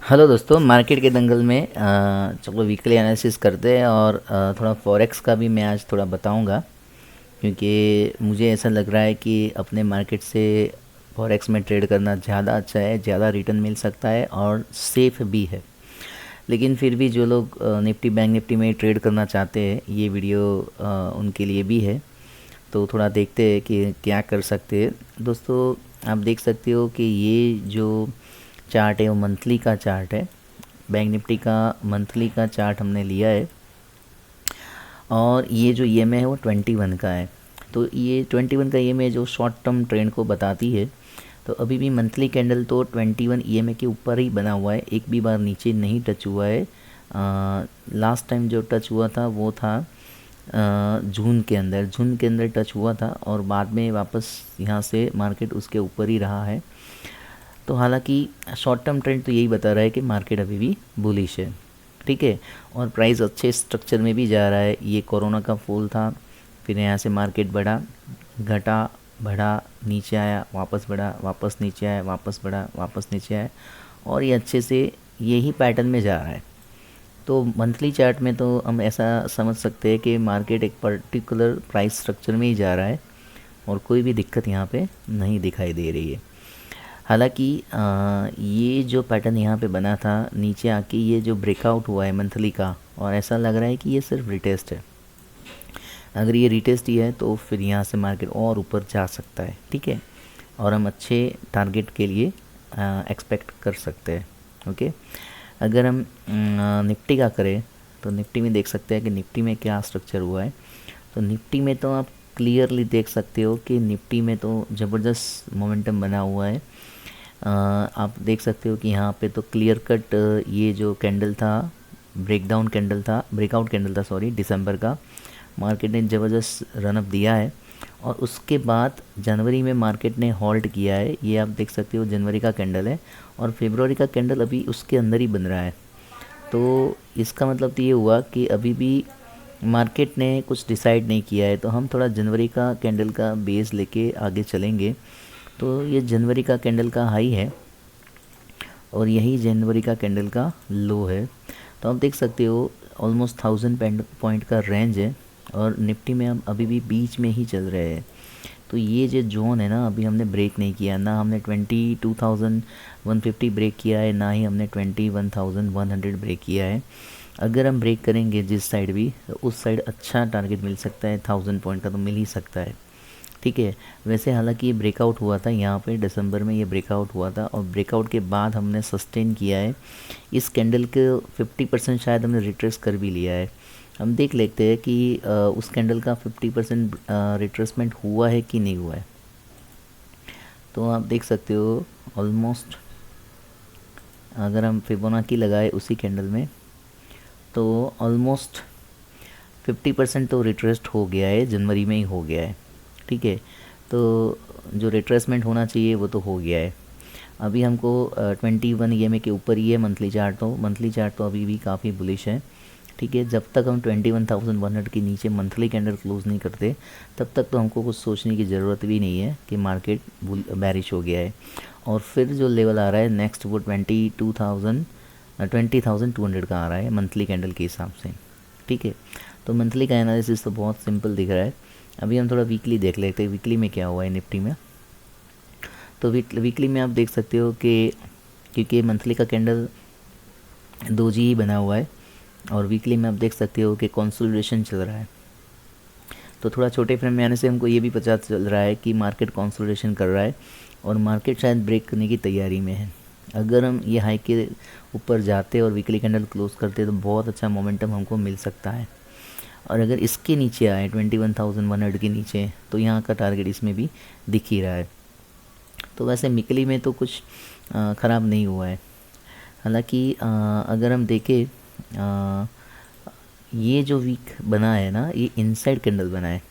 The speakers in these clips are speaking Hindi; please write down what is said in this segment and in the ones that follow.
हेलो दोस्तों, मार्केट के दंगल में चलो वीकली एनालिसिस करते हैं और थोड़ा फॉरेक्स का भी मैं आज थोड़ा बताऊंगा। क्योंकि मुझे ऐसा लग रहा है कि अपने मार्केट से फॉरेक्स में ट्रेड करना ज़्यादा अच्छा है, ज़्यादा रिटर्न मिल सकता है और सेफ़ भी है। लेकिन फिर भी जो लोग निफ्टी बैंक निफ्टी में ट्रेड करना चाहते हैं, ये वीडियो उनके लिए भी है। तो थोड़ा देखते हैं कि क्या कर सकते हैं। दोस्तों, आप देख सकते हो कि ये जो चार्ट है वो मंथली का चार्ट है। बैंक निफ्टी का मंथली का चार्ट हमने लिया है और ये जो ईएमए है वो 21 का है। तो ये 21 का ईएमए जो शॉर्ट टर्म ट्रेंड को बताती है। तो अभी भी मंथली कैंडल तो 21 ईएमए के ऊपर ही बना हुआ है, एक भी बार नीचे नहीं टच हुआ है। लास्ट टाइम जो टच हुआ था वो था जून के अंदर टच हुआ था और बाद में वापस यहाँ से मार्केट उसके ऊपर ही रहा है। तो हालांकि शॉर्ट टर्म ट्रेंड तो यही बता रहा है कि मार्केट अभी भी बुलिश है, ठीक है। और प्राइस अच्छे स्ट्रक्चर में भी जा रहा है। ये कोरोना का फॉल था, फिर यहाँ से मार्केट बढ़ा, घटा, बढ़ा, नीचे आया, वापस बढ़ा, वापस नीचे आया, वापस बढ़ा, वापस नीचे आया, और ये अच्छे से यही पैटर्न में जा रहा है। तो मंथली चार्ट में तो हम ऐसा समझ सकते हैं कि मार्केट एक पर्टिकुलर प्राइस स्ट्रक्चर में ही जा रहा है और कोई भी दिक्कत यहाँ पे नहीं दिखाई दे रही है। हालांकि ये जो पैटर्न यहाँ पे बना था, नीचे आके ये जो ब्रेकआउट हुआ है मंथली का, और ऐसा लग रहा है कि ये सिर्फ रिटेस्ट है। अगर ये रिटेस्ट ही है तो फिर यहाँ से मार्केट और ऊपर जा सकता है, ठीक है। और हम अच्छे टारगेट के लिए एक्सपेक्ट कर सकते हैं, ओके। अगर हम निफ्टी का करें तो निफ्टी में देख सकते हैं कि निफ्टी में क्या स्ट्रक्चर हुआ है। तो निफ्टी में तो आप क्लियरली देख सकते हो कि निफ्टी में तो ज़बरदस्त मोमेंटम बना हुआ है। आप देख सकते हो कि यहाँ पे तो क्लियर कट ये जो कैंडल था, ब्रेकआउट कैंडल था सॉरी, दिसंबर का, मार्केट ने ज़बरदस्त रनअप दिया है। और उसके बाद जनवरी में मार्केट ने हॉल्ट किया है। ये आप देख सकते हो जनवरी का कैंडल है और फरवरी का कैंडल अभी उसके अंदर ही बन रहा है। तो इसका मतलब तो ये हुआ कि अभी भी मार्केट ने कुछ डिसाइड नहीं किया है। तो हम थोड़ा जनवरी का कैंडल का बेस लेके आगे चलेंगे। तो ये जनवरी का कैंडल का हाई है और यही जनवरी का कैंडल का लो है। तो आप देख सकते हो ऑलमोस्ट 1000 पॉइंट का रेंज है और निफ्टी में हम अभी भी बीच में ही चल रहे हैं। तो ये जो जोन है ना, अभी हमने ब्रेक नहीं किया, ना हमने 22,150 ब्रेक किया है, ना ही हमने 21,100 ब्रेक किया है। अगर हम ब्रेक करेंगे जिस साइड भी, तो उस साइड अच्छा टारगेट मिल सकता है, 1000 पॉइंट का तो मिल ही सकता है, ठीक है। वैसे हालांकि ये ब्रेकआउट हुआ था यहाँ पे दिसंबर में, ये ब्रेकआउट हुआ था और ब्रेकआउट के बाद हमने सस्टेन किया है। इस कैंडल के 50% शायद हमने रिट्रेस कर भी लिया है। हम देख लेते हैं कि उस कैंडल का 50% रिट्रेसमेंट हुआ है कि नहीं हुआ है। तो आप देख सकते हो ऑलमोस्ट, अगर हम फिबोनाची लगाए उसी कैंडल में, तो ऑलमोस्ट 50% तो रिट्रेस्ट हो गया है, जनवरी में ही हो गया है, ठीक है। तो जो रिट्रेसमेंट होना चाहिए वो तो हो गया है। अभी हमको 21 ईएमए के ऊपर ही है मंथली चार्ट तो अभी भी काफ़ी बुलिश है, ठीक है। जब तक हम 21,100 के नीचे मंथली कैंडल क्लोज नहीं करते, तब तक तो हमको कुछ सोचने की ज़रूरत भी नहीं है कि मार्केट बैरिश हो गया है। और फिर जो लेवल आ रहा है नेक्स्ट, वो 20,200 का आ रहा है मंथली कैंडल के हिसाब से, ठीक है। तो मंथली का एनालिसिस तो बहुत सिंपल दिख रहा है। अभी हम थोड़ा वीकली देख लेते हैं, वीकली में क्या हुआ है निफ्टी में। तो वीकली में आप देख सकते हो कि क्योंकि मंथली का कैंडल 2G ही बना हुआ है और वीकली में आप देख सकते हो कि कंसोलिडेशन चल रहा है। तो थोड़ा छोटे फ्रेम में आने से हमको ये भी पता चल रहा है कि मार्केट कंसोलिडेशन कर रहा है और मार्केट शायद ब्रेक करने की तैयारी में है। अगर हम ये हाई के ऊपर जाते और वीकली कैंडल क्लोज करते तो बहुत अच्छा मोमेंटम हमको मिल सकता है। और अगर इसके नीचे आए 21,100 के नीचे, तो यहाँ का टारगेट इसमें भी दिख ही रहा है। तो वैसे वीकली में तो कुछ ख़राब नहीं हुआ है। हालांकि अगर हम देखें, ये जो वीक बना है ना, ये इनसाइड कैंडल बना है।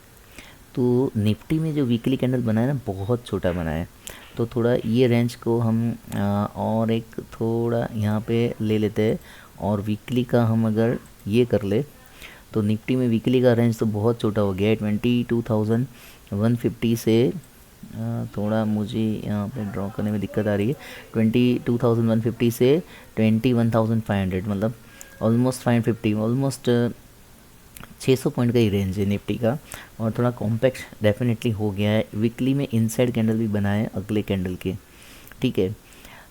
तो निफ्टी में जो वीकली कैंडल बना है ना, बहुत छोटा बना है। तो थोड़ा ये रेंज को हम और एक थोड़ा यहाँ पे ले लेते हैं और वीकली का हम अगर ये कर ले, तो निफ्टी में वीकली का रेंज तो बहुत छोटा हो गया है, 22,150 से थोड़ा मुझे यहाँ पे ड्रॉ करने में दिक्कत आ रही है। 22,150 से 21,500, मतलब ऑलमोस्ट 550, ऑलमोस्ट 600 पॉइंट का ही रेंज है निफ्टी का। और थोड़ा कॉम्पैक्ट डेफिनेटली हो गया है। वीकली में इनसाइड कैंडल भी बना है अगले कैंडल के, ठीक है।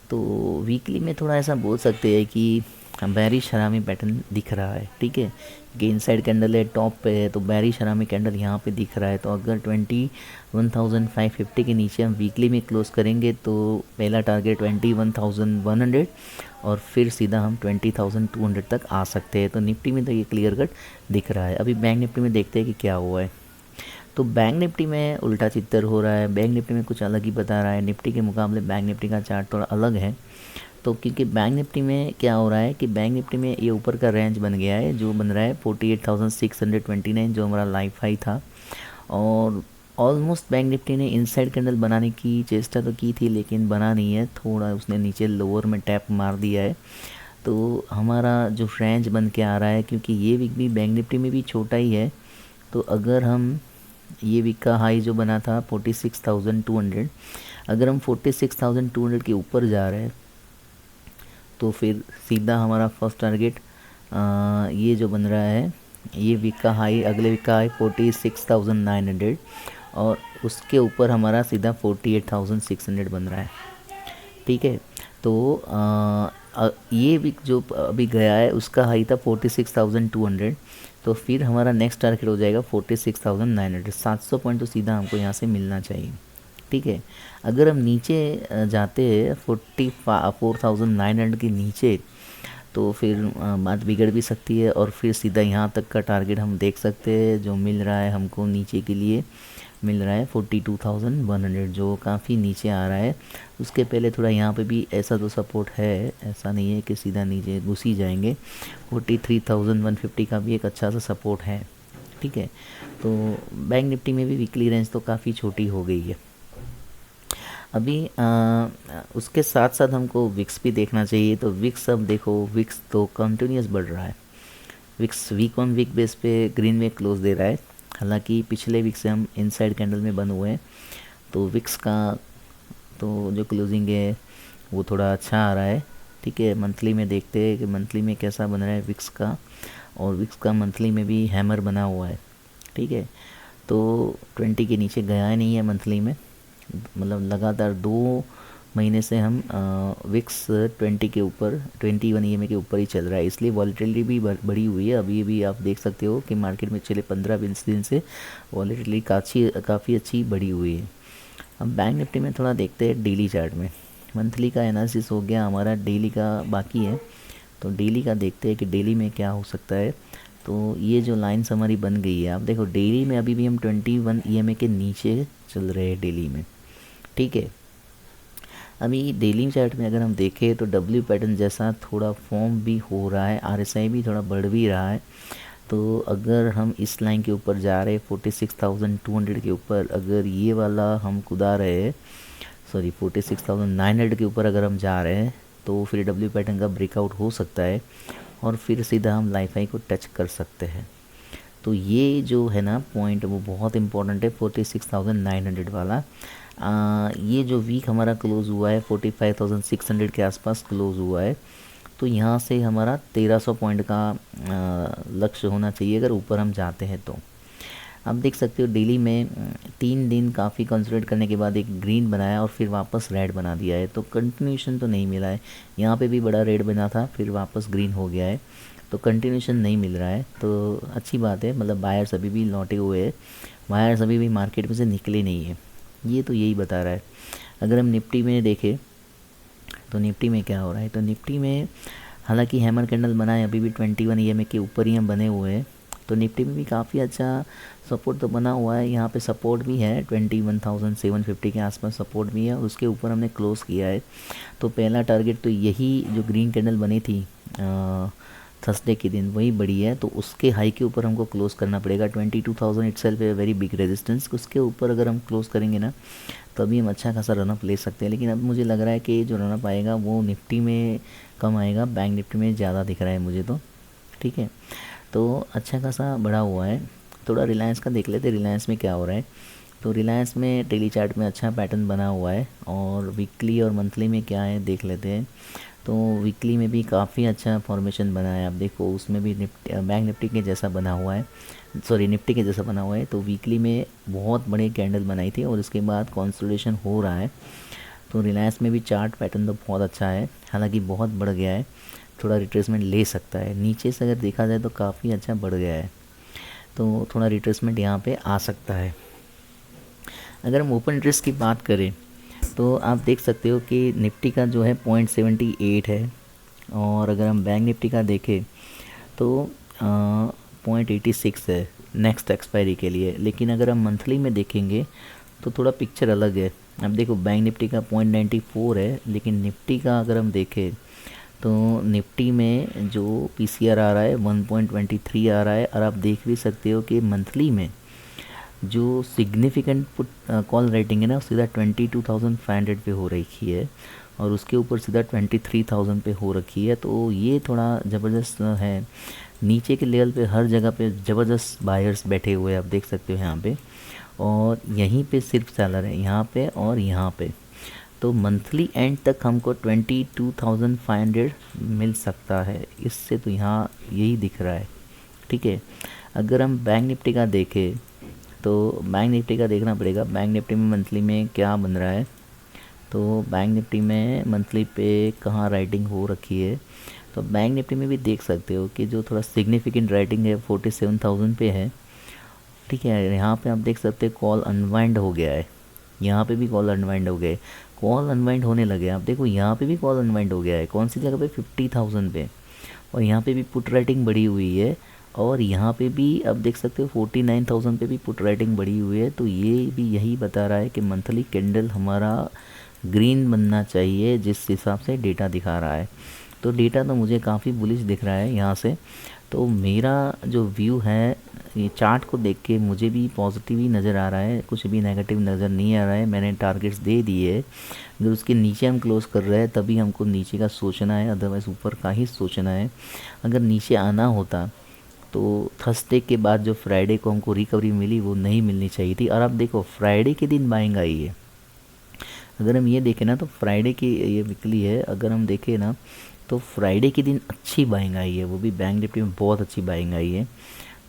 तो वीकली में थोड़ा ऐसा बोल सकते हैं कि बेरिश हरामी पैटर्न दिख रहा है, ठीक है। कि इनसाइड कैंडल है, टॉप पे है, तो बेरिश हरामी कैंडल यहाँ पे दिख रहा है। तो अगर 21,550 के नीचे हम वीकली में क्लोज करेंगे तो पहला टारगेट 21,100 और फिर सीधा हम 20,200 तक आ सकते हैं। तो निफ्टी में तो ये क्लियर कट दिख रहा है। अभी बैंक निफ्टी में देखते हैं कि क्या हुआ है। तो बैंक निफ्टी में उल्टा चित्तर हो रहा है। बैंक निफ्टी में कुछ अलग ही बता रहा है। निफ्टी के मुकाबले बैंक निफ्टी का चार्ट थोड़ा अलग है। तो क्योंकि बैंक निफ्टी में क्या हो रहा है कि बैंक निफ्टी में ये ऊपर का रेंज बन गया है, जो बन रहा है 48,629, जो हमारा लाइफ हाई था। और ऑलमोस्ट बैंक निफ्टी ने इनसाइड कैंडल बनाने की चेष्टा तो की थी, लेकिन बना नहीं है। थोड़ा उसने नीचे लोअर में टैप मार दिया है। तो हमारा जो रेंज बन के आ रहा है, क्योंकि ये वीक भी बैंक निफ्टी में भी छोटा ही है, तो अगर हम ये वीक का हाई जो बना था 46,200, अगर हम 46,200 के ऊपर जा रहे हैं तो फिर सीधा हमारा फर्स्ट टारगेट ये जो बन रहा है, ये वीक का हाई, अगले वीक का हाई 46,900 और उसके ऊपर हमारा सीधा 48,600 बन रहा है, ठीक है। तो ये वीक जो अभी गया है उसका हाई था 46,200, तो फिर हमारा नेक्स्ट टारगेट हो जाएगा 46,900। 700 पॉइंट तो सीधा हमको यहाँ से मिलना चाहिए, ठीक है। अगर हम नीचे जाते हैं 44,900 के नीचे, तो फिर बात बिगड़ भी सकती है और फिर सीधा यहाँ तक का टारगेट हम देख सकते हैं। जो मिल रहा है हमको नीचे के लिए मिल रहा है 42,100, जो काफ़ी नीचे आ रहा है। उसके पहले थोड़ा यहाँ पे भी ऐसा तो सपोर्ट है, ऐसा नहीं है कि सीधा नीचे घुस ही जाएंगे। 43,150 का भी एक अच्छा सा सपोर्ट है, ठीक है। तो बैंक निफ्टी में भी वीकली रेंज तो काफ़ी छोटी हो गई है अभी। उसके साथ साथ हमको विक्स भी देखना चाहिए। तो विक्स, अब देखो विक्स तो कंटिन्यूस बढ़ रहा है। Weeks week on week base पे ग्रीन में क्लोज दे रहा है। हालांकि पिछले वीक से हम इनसाइड कैंडल में बंद हुए हैं, तो विक्स का तो जो क्लोजिंग है वो थोड़ा अच्छा आ रहा है, ठीक है। मंथली में देखते हैं कि मंथली में कैसा बन रहा है विक्स का, और विक्स का मंथली में भी हैमर बना हुआ है, ठीक है। तो 20 के नीचे गया ही नहीं है मंथली में, मतलब लगातार 2 महीने से हम विक्स 20 के ऊपर, 21 ईएमए के ऊपर ही चल रहा है। इसलिए वॉलेटिलिटी भी बढ़ी हुई है। अभी भी आप देख सकते हो कि मार्केट में पिछले 15-20 दिन से वॉलेटिलिटी काफ़ी अच्छी बढ़ी हुई है। अब बैंक निफ्टी में थोड़ा देखते हैं डेली चार्ट में। मंथली का एनालिसिस हो गया हमारा, डेली का बाकी है। तो डेली का देखते हैं कि डेली में क्या हो सकता है। तो ये जो लाइन हमारी बन गई है, आप देखो डेली में अभी भी हम 21 ईएमए के नीचे चल रहे हैं डेली में, ठीक है। अभी डेली चार्ट में अगर हम देखें तो डब्ल्यू पैटर्न जैसा थोड़ा फॉर्म भी हो रहा है, आरएसआई भी थोड़ा बढ़ भी रहा है। तो अगर हम इस लाइन के ऊपर जा रहे हैं 46,200 के ऊपर, अगर ये वाला हम कुदा रहे हैं, सॉरी 46,900 के ऊपर अगर हम जा रहे हैं, तो फिर डब्ल्यू पैटर्न का ब्रेकआउट हो सकता है और फिर सीधा हम लाइफ हाई को टच कर सकते हैं। तो ये जो है ना पॉइंट, वो बहुत इंपॉर्टेंट है 46,900 वाला। ये जो वीक हमारा क्लोज़ हुआ है 45,600 के आसपास क्लोज़ हुआ है। तो यहाँ से हमारा 1300 पॉइंट का लक्ष्य होना चाहिए अगर ऊपर हम जाते हैं तो। आप देख सकते हो डेली में 3 दिन काफ़ी कंसोलिडेट करने के बाद एक ग्रीन बनाया और फिर वापस रेड बना दिया है। तो कंटिन्यूशन तो नहीं मिला है। यहाँ पे भी बड़ा रेड बना था, फिर वापस ग्रीन हो गया है, तो कंटिन्यूशन नहीं मिल रहा है। तो अच्छी बात है, मतलब बायर्स अभी भी लौटे हुए हैं, बायर्स अभी भी मार्केट में से निकले नहीं है, ये तो यही बता रहा है। अगर हम निफ्टी में देखें तो निफ्टी में क्या हो रहा है, तो निफ्टी में हालांकि हैमर कैंडल बना है, अभी भी 21 ईएमए के ऊपर ही हम बने हुए हैं। तो निफ्टी में भी काफ़ी अच्छा सपोर्ट तो बना हुआ है। यहाँ पे सपोर्ट भी है 21,750 के आसपास सपोर्ट भी है और उसके ऊपर हमने क्लोज़ किया है। तो पहला टारगेट तो यही जो ग्रीन कैंडल बनी थी थर्सडे के दिन, वही बड़ी है। तो उसके हाई के ऊपर हमको क्लोज़ करना पड़ेगा। 22,000 इटसेल्फ है वेरी बिग रेजिस्टेंस। उसके ऊपर अगर हम क्लोज़ करेंगे ना, तभी हम अच्छा खासा रनअप ले सकते हैं। लेकिन अब मुझे लग रहा है कि जो रनअप आएगा वो निफ्टी में कम आएगा, बैंक निफ्टी में ज़्यादा दिख रहा है मुझे तो, ठीक है। तो अच्छा खासा बढ़ा हुआ है। थोड़ा रिलायंस का देख लेते, रिलायंस में क्या हो रहा है। तो रिलायंस में डेली चार्ट में अच्छा पैटर्न बना हुआ है, और वीकली और मंथली में क्या है देख लेते हैं। तो वीकली में भी काफ़ी अच्छा फॉर्मेशन बना है, आप देखो उसमें भी बैंक निफ्टी के जैसा बना हुआ है, सॉरी निफ्टी के जैसा बना हुआ है। तो वीकली में बहुत बड़े कैंडल बनाई थी और उसके बाद कंसोलिडेशन हो रहा है। तो रिलायंस में भी चार्ट पैटर्न तो बहुत अच्छा है, हालांकि बहुत बढ़ गया है, थोड़ा रिट्रेसमेंट ले सकता है। नीचे से अगर देखा जाए तो काफ़ी अच्छा बढ़ गया है, तो थोड़ा रिट्रेसमेंट यहाँ पे आ सकता है। अगर हम ओपन इंटरेस्ट की बात करें तो आप देख सकते हो कि निफ्टी का जो है 0.78 है, और अगर हम बैंक निफ्टी का देखें तो 0.86 है नेक्स्ट एक्सपायरी के लिए। लेकिन अगर हम मंथली में देखेंगे तो थोड़ा पिक्चर अलग है। अब देखो बैंक निफ्टी का 0.94 है, लेकिन निफ्टी का अगर हम देखें तो निफ्टी में जो पीसीआर आ रहा है 1.23 आ रहा है, और आप देख भी सकते हो कि मंथली में जो सिग्निफिकेंट पुट कॉल रेटिंग है ना सीधा 22,500 पे हो रखी है, और उसके ऊपर सीधा 23,000 पे हो रखी है। तो ये थोड़ा ज़बरदस्त है, नीचे के लेवल पे हर जगह पे ज़बरदस्त बायर्स बैठे हुए हैं, आप देख सकते हो यहाँ पे, और यहीं पे सिर्फ सेलर है यहाँ पे और यहाँ पे। तो मंथली एंड तक हमको 22,500 मिल सकता है, इससे तो यहाँ यही दिख रहा है। ठीक है, अगर हम बैंक निफ्टी का देखें तो बैंक निफ्टी का देखना पड़ेगा, बैंक निफ्टी में मंथली में क्या बन रहा है। तो बैंक निफ्टी में मंथली पे कहाँ राइटिंग हो रखी है, तो बैंक निफ्टी में भी देख सकते हो कि जो थोड़ा सिग्निफिकेंट राइटिंग है 47,000 पे है। ठीक है, यहाँ पे आप देख सकते हैं कॉल अनवाइंड हो गया है, यहाँ पे भी कॉल अनवाइंड हो गए, कॉल अनवाइंड होने लगे। आप देखो यहाँ पे भी कॉल अनवाइंड हो गया है, कौन सी जगह पे 50,000 पे, और यहाँ पे भी पुट राइटिंग बढ़ी हुई है, और यहाँ पे भी आप देख सकते हो 49,000 पे भी पुट राइटिंग बढ़ी हुई है। तो ये भी यही बता रहा है कि मंथली कैंडल हमारा ग्रीन बनना चाहिए, जिस हिसाब से डेटा दिखा रहा है। तो डेटा तो मुझे काफ़ी बुलिश दिख रहा है यहाँ से। तो मेरा जो व्यू है ये चार्ट को देख के मुझे भी पॉजिटिव ही नज़र आ रहा है, कुछ भी नेगेटिव नज़र नहीं आ रहा है। मैंने टारगेट्स दे दिए, अगर उसके नीचे हम क्लोज़ कर रहे हैं तभी हमको नीचे का सोचना है, अदरवाइज़ ऊपर का ही सोचना है। अगर नीचे आना होता तो थर्सडे के बाद जो फ्राइडे को हमको रिकवरी मिली वो नहीं मिलनी चाहिए थी। और अब देखो फ्राइडे के दिन बाइंग आई है, अगर हम ये देखें ना तो फ्राइडे की ये वीकली है, अगर हम देखें ना तो फ्राइडे के दिन अच्छी बाइंग आई है, वो भी बैंक निफ्टी में बहुत अच्छी बाइंग आई है।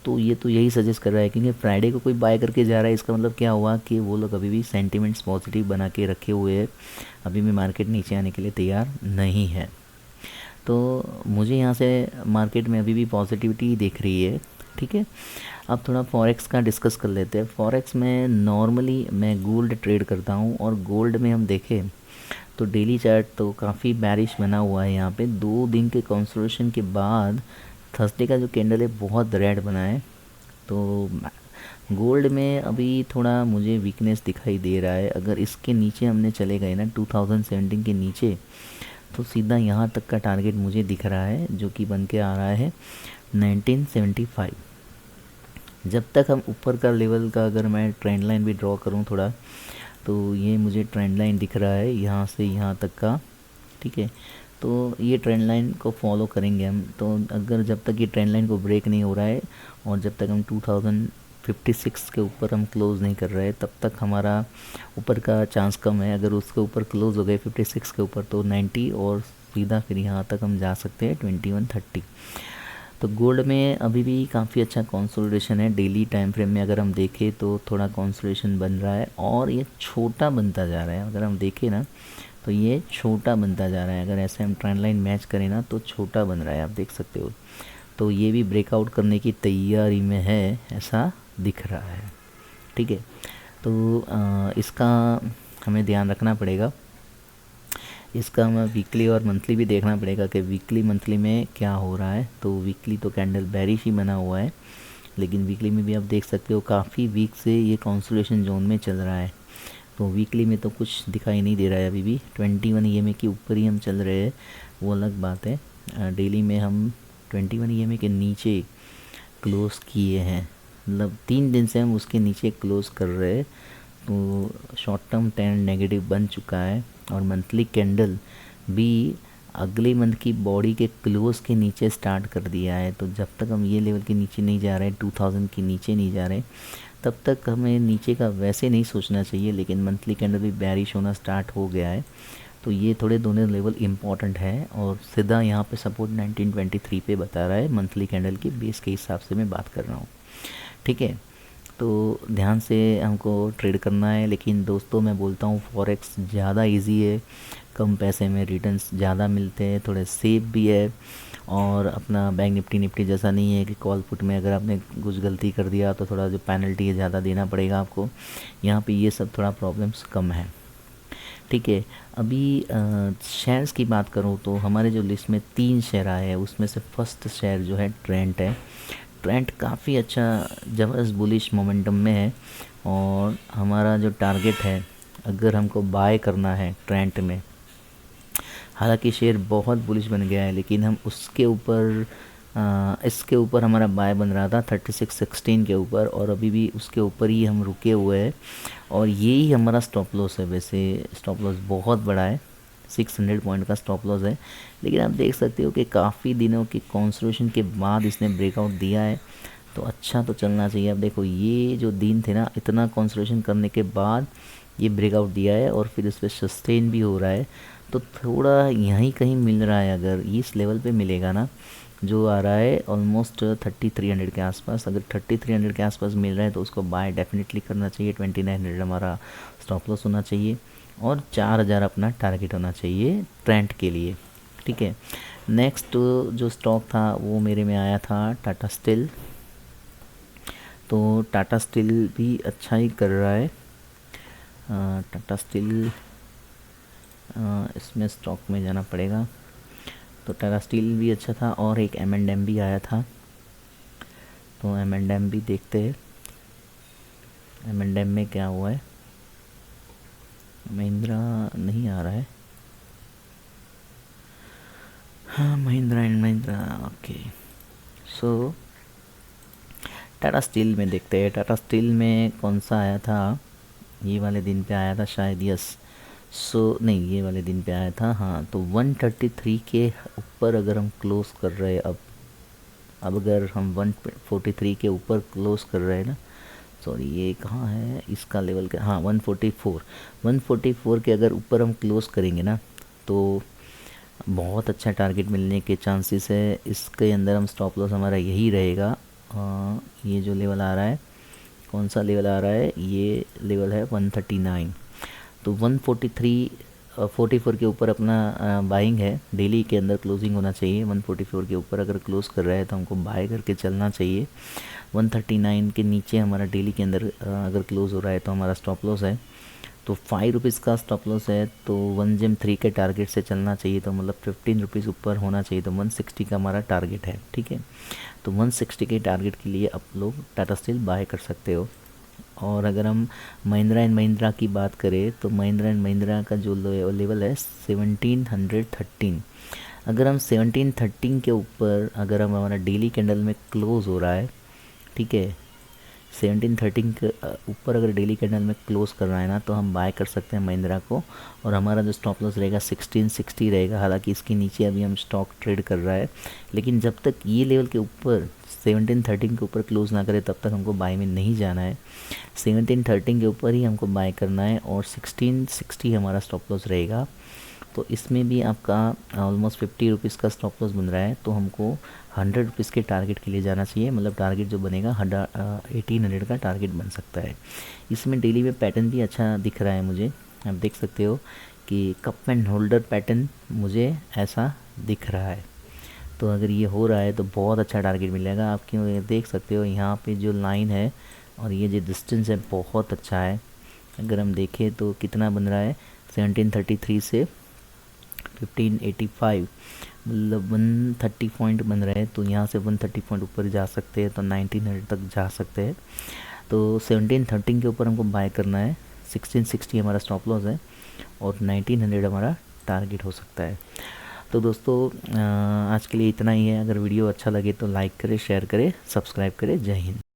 तो ये तो यही सजेस्ट कर रहा है, क्योंकि फ्राइडे को कोई बाय करके जा रहा है, इसका मतलब क्या हुआ कि वो लोग अभी भी सेंटिमेंट्स पॉजिटिव बना के रखे हुए हैं, अभी भी मार्केट नीचे आने के लिए तैयार नहीं है। तो मुझे यहाँ से मार्केट में अभी भी पॉजिटिविटी दिख रही है। ठीक है, अब थोड़ा फॉरेक्स का डिस्कस कर लेते हैं। फॉरेक्स में नॉर्मली मैं गोल्ड ट्रेड करता हूँ, और गोल्ड में हम देखें तो डेली चार्ट तो काफ़ी बैरिश बना हुआ है। यहाँ पे 2 दिन के कंसोलिडेशन के बाद थर्सडे का जो कैंडल है बहुत रेड बना है। तो गोल्ड में अभी थोड़ा मुझे वीकनेस दिखाई दे रहा है। अगर इसके नीचे हमने चले गए ना 2017 के नीचे, तो सीधा यहाँ तक का टारगेट मुझे दिख रहा है, जो कि बन के आ रहा है 1975। जब तक हम ऊपर का लेवल का, अगर मैं ट्रेंड लाइन भी ड्रॉ करूँ थोड़ा, तो ये मुझे ट्रेंड लाइन दिख रहा है यहाँ से यहाँ तक का। ठीक है, तो ये ट्रेंड लाइन को फॉलो करेंगे हम। तो अगर जब तक ये ट्रेंड लाइन को ब्रेक नहीं हो रहा है, और जब तक हम 2056 के ऊपर हम क्लोज़ नहीं कर रहे हैं, तब तक हमारा ऊपर का चांस कम है। अगर उसके ऊपर क्लोज़ हो गए 56 के ऊपर तो 90, और सीधा फिर यहाँ तक हम जा सकते हैं 2130। तो गोल्ड में अभी भी काफ़ी अच्छा कंसोलिडेशन है। डेली टाइम फ्रेम में अगर हम देखें तो थोड़ा कंसोलिडेशन बन रहा है, और ये छोटा बनता जा रहा है। अगर हम देखें ना तो ये छोटा बनता जा रहा है, अगर ऐसे हम ट्रेंड लाइन मैच करें ना तो छोटा बन रहा है, आप देख सकते हो। तो ये भी ब्रेकआउट करने की तैयारी में है, ऐसा दिख रहा है। ठीक है, तो इसका हमें ध्यान रखना पड़ेगा, इसका हमें वीकली और मंथली भी देखना पड़ेगा कि वीकली मंथली में क्या हो रहा है। तो वीकली तो कैंडल बेरिश ही बना हुआ है, लेकिन वीकली में भी आप देख सकते हो काफ़ी वीक से ये कंसोलिडेशन जोन में चल रहा है। तो वीकली में तो कुछ दिखाई नहीं दे रहा है, अभी भी 21 EMA के ऊपर ही हम चल रहे हैं, वो अलग बात है। डेली में हम 21 EMA के नीचे क्लोज़ किए हैं, मतलब 3 दिन से हम उसके नीचे क्लोज़ कर रहे हैं। तो शॉर्ट टर्म ट्रेंड नेगेटिव बन चुका है, और मंथली कैंडल भी अगले मंथ की बॉडी के क्लोज के नीचे स्टार्ट कर दिया है। तो जब तक हम ये लेवल के नीचे नहीं जा रहे, 2000 के नीचे नहीं जा रहे, तब तक हमें नीचे का वैसे नहीं सोचना चाहिए, लेकिन मंथली कैंडल भी बेयरिश होना स्टार्ट हो गया है, तो ये थोड़े दोनों लेवल इम्पॉर्टेंट है। और सीधा यहाँ पे सपोर्ट 1923 पे बता रहा है, मंथली कैंडल की बेस के हिसाब से मैं बात कर रहा हूँ, ठीक है। तो ध्यान से हमको ट्रेड करना है। लेकिन दोस्तों मैं बोलता हूँ फॉरेक्स ज़्यादा इजी है, कम पैसे में रिटर्न्स ज़्यादा मिलते हैं, थोड़े सेफ भी है, और अपना बैंक निफ्टी जैसा नहीं है कि कॉल पुट में अगर आपने कुछ गलती कर दिया तो थोड़ा जो पेनल्टी है ज़्यादा देना पड़ेगा आपको। यहाँ पे ये सब थोड़ा प्रॉब्लम्स कम है, ठीक है। अभी शेयर्स की बात करूँ तो हमारे जो लिस्ट में 3 शेयर आए हैं, उसमें से फर्स्ट शेयर जो है ट्रेंट है। ट्रेंट काफ़ी अच्छा ज़बरदस्त बुलिश मोमेंटम में है, और हमारा जो टारगेट है अगर हमको बाय करना है ट्रेंट में, हालांकि शेयर बहुत बुलिश बन गया है, लेकिन हम उसके ऊपर इसके ऊपर हमारा बाय बन रहा था 3616 के ऊपर, और अभी भी उसके ऊपर ही हम रुके हुए हैं, और यही हमारा स्टॉप लॉस है। वैसे स्टॉप लॉस बहुत बड़ा है, 600 पॉइंट का स्टॉप लॉस है, लेकिन आप देख सकते हो कि काफ़ी दिनों की कंसोलिडेशन के बाद इसने ब्रेकआउट दिया है, तो अच्छा तो चलना चाहिए। अब देखो ये जो दिन थे ना, इतना कंसोलिडेशन करने के बाद ये ब्रेकआउट दिया है, और फिर इस पर सस्टेन भी हो रहा है, तो थोड़ा यहीं कहीं मिल रहा है। अगर इस लेवल पे मिलेगा ना, जो आ रहा है ऑलमोस्ट 3300 के आसपास, अगर 3300 के आसपास मिल रहा है तो उसको बाय डेफिनेटली करना चाहिए। 2900 हमारा स्टॉप लॉस होना चाहिए, और 4000 अपना टारगेट होना चाहिए ट्रेंड के लिए, ठीक है। नेक्स्ट जो स्टॉक था वो मेरे में आया था टाटा स्टील। तो टाटा स्टील भी अच्छा ही कर रहा है। टाटा स्टील इसमें स्टॉक में जाना पड़ेगा, तो टाटा स्टील भी अच्छा था, और एक M&M भी आया था, तो M&M भी देखते हैं M&M में क्या हुआ है। महिंद्रा नहीं आ रहा है, हाँ Mahindra and Mahindra, okay. So Tata steel में देखते हैं, टाटा स्टील में कौन सा आया था, ये वाले दिन पे आया था शायद, यस। सो नहीं, ये वाले दिन पे आया था, हाँ। तो 133 के ऊपर अगर हम क्लोज़ कर रहे हैं अब अगर हम 143 के ऊपर क्लोज़ कर रहे हैं ना, सॉरी ये कहाँ है इसका लेवल का, हाँ 144 के अगर ऊपर हम क्लोज़ करेंगे ना, तो बहुत अच्छा टारगेट मिलने के चांसेस है। इसके अंदर हम स्टॉप लॉस हमारा यही रहेगा। ये जो लेवल आ रहा है, कौन सा लेवल आ रहा है, ये लेवल है 139, तो 144 के ऊपर अपना बाइंग है, डेली के अंदर क्लोजिंग होना चाहिए। 144 के ऊपर अगर क्लोज़ कर रहा है तो हमको बाय करके चलना चाहिए। 139 के नीचे हमारा डेली के अंदर अगर क्लोज़ हो रहा है तो हमारा स्टॉप लॉस है, तो 5 रुपीज़ का स्टॉप लॉस है, तो 1 GM 3 के टारगेट से चलना चाहिए, तो मतलब 15 रुपीज़ ऊपर होना चाहिए, तो 160 का हमारा टारगेट है, ठीक है। तो 160 के टारगेट के लिए आप लोग टाटा स्टील बाय कर सकते हो। और अगर हम महिंद्रा एंड महिंद्रा की बात करें, तो महिंद्रा एंड महिंद्रा का जो लेवल है 1713, अगर हम 1713 के ऊपर अगर हम हमारा डेली कैंडल में क्लोज़ हो रहा है, ठीक है, 1713 के ऊपर अगर डेली कैंडल में क्लोज़ कर रहा है ना, तो हम बाय कर सकते हैं महिंद्रा को, और हमारा जो स्टॉप लॉस रहेगा 1660 रहेगा। हालांकि इसके नीचे अभी हम स्टॉक ट्रेड कर रहा है, लेकिन जब तक ये लेवल के ऊपर 1713 के ऊपर क्लोज़ ना करे तब तक हमको बाय में नहीं जाना है। 1713 के ऊपर ही हमको बाय करना है, और 1660 हमारा स्टॉप लॉस रहेगा। तो इसमें भी आपका ऑलमोस्ट 50 रुपीज़ का स्टॉप लॉस बन रहा है, तो हमको 100 रुपीज़ के टारगेट के लिए जाना चाहिए। मतलब टारगेट जो बनेगा 1800 का टारगेट बन सकता है। इसमें डेली में पैटर्न भी अच्छा दिख रहा है मुझे, आप देख सकते हो कि कप एंड होल्डर पैटर्न मुझे ऐसा दिख रहा है। तो अगर ये हो रहा है तो बहुत अच्छा टारगेट मिलेगा। आप क्यों देख सकते हो यहाँ पे जो लाइन है और ये जो डिस्टेंस है बहुत अच्छा है। अगर हम देखें तो कितना बन रहा है, 1733 से 1585, मतलब 130 पॉइंट बन रहे हैं। तो यहाँ से 130 पॉइंट ऊपर जा सकते हैं, तो 1900 तक जा सकते हैं। तो 1713 के ऊपर हमको बाय करना है, 1660 हमारा स्टॉप लॉस है, और 1900 हमारा टारगेट हो सकता है। तो दोस्तों आज के लिए इतना ही है। अगर वीडियो अच्छा लगे तो लाइक करें, शेयर करें, सब्सक्राइब करें। जय हिंद।